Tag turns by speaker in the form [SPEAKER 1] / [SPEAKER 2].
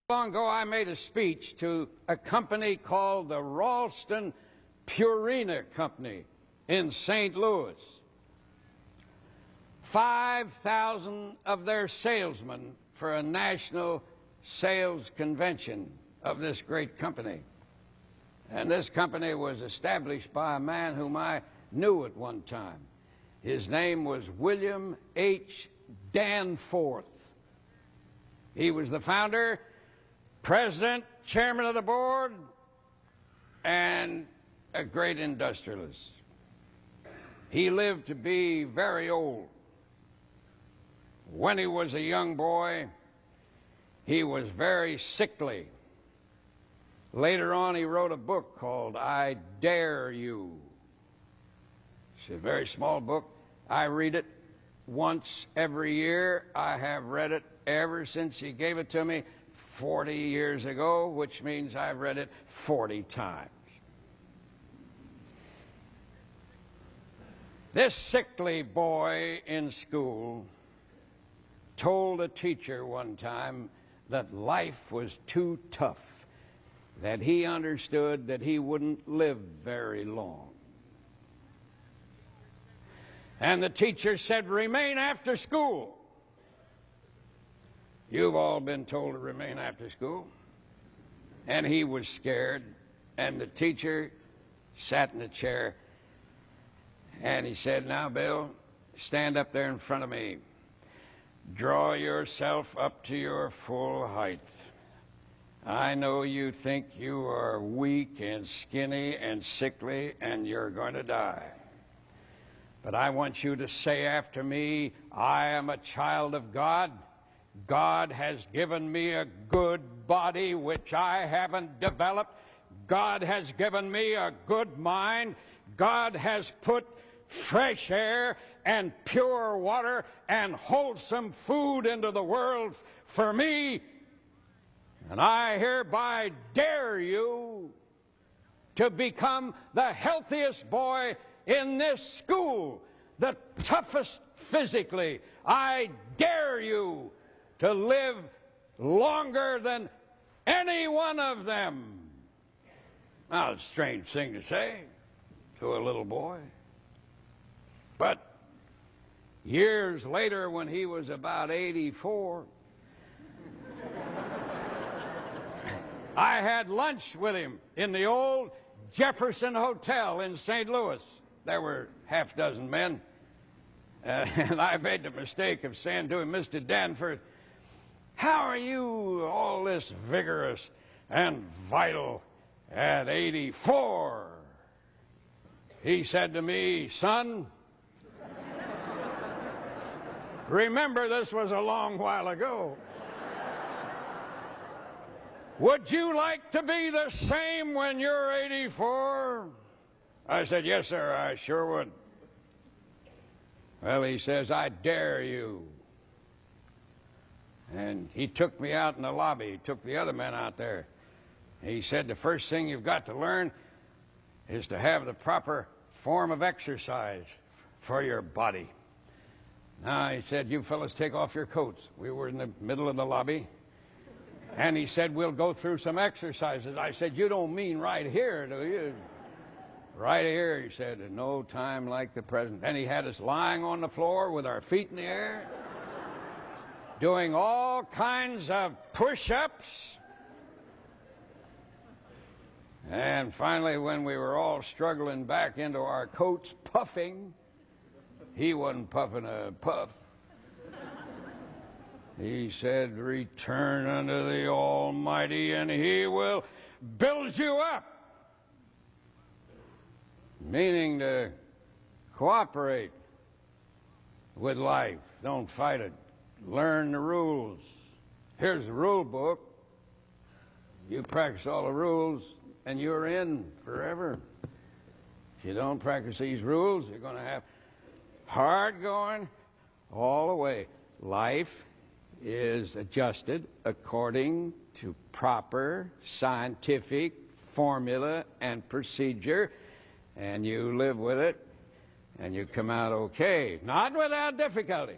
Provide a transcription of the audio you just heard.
[SPEAKER 1] Long ago, I made a speech to a company called the Ralston Purina Company in St. Louis. 5,000 of their salesmen for a national sales convention of this great company. And this company was established by a man whom I knew at one time. His name was William H. Danforth. He was the founder, president, chairman of the board, and a great industrialist. He lived to be very old. When he was a young boy, he was very sickly. Later on, he wrote a book called I Dare You. It's a very small book. I read it once every year. I have read it ever since he gave it to me 40 years ago, which means I've read it 40 times. This sickly boy in school told a teacher one time that life was too tough, that he understood that he wouldn't live very long. And the teacher said, "Remain after school." You've all been told to remain after school. And he was scared. And the teacher sat in a chair. And he said, "Now, Bill, stand up there in front of me. Draw yourself up to your full height. I know you think you are weak and skinny and sickly and you're going to die. But I want you to say after me, I am a child of God. God has given me a good body which I haven't developed. God has given me a good mind. God has put fresh air and pure water and wholesome food into the world for me. And I hereby dare you to become the healthiest boy in this school, the toughest physically. I dare you to live longer than any one of them." Now, it's a strange thing to say to a little boy. But years later, when he was about 84, I had lunch with him in the old Jefferson Hotel in St. Louis. There were half a dozen men. And I made the mistake of saying to him, "Mr. Danforth, how are you all this vigorous and vital at 84? He said to me, "Son, remember this was a long while ago. Would you like to be the same when you're 84? I said, "Yes, sir, I sure would." Well, he says, "I dare you." And he took me out in the lobby. He took the other men out there. He said, "The first thing you've got to learn is to have the proper form of exercise for your body." Now, he said, "You fellas take off your coats." We were in the middle of the lobby. And he said, "We'll go through some exercises." I said, "You don't mean right here, do you?" "Right here," he said, "at no time like the present." And he had us lying on the floor with our feet in the air, doing all kinds of push-ups. And finally, when we were all struggling back into our coats, puffing, he wasn't puffing a puff. He said, "Return unto the Almighty, and He will build you up." Meaning to cooperate with life. Don't fight it. Learn the rules. Here's the rule book. You practice all the rules, and you're in forever. If you don't practice these rules, you're going to have hard going all the way. Life is adjusted according to proper scientific formula and procedure, and you live with it, and you come out okay. Not without difficulty.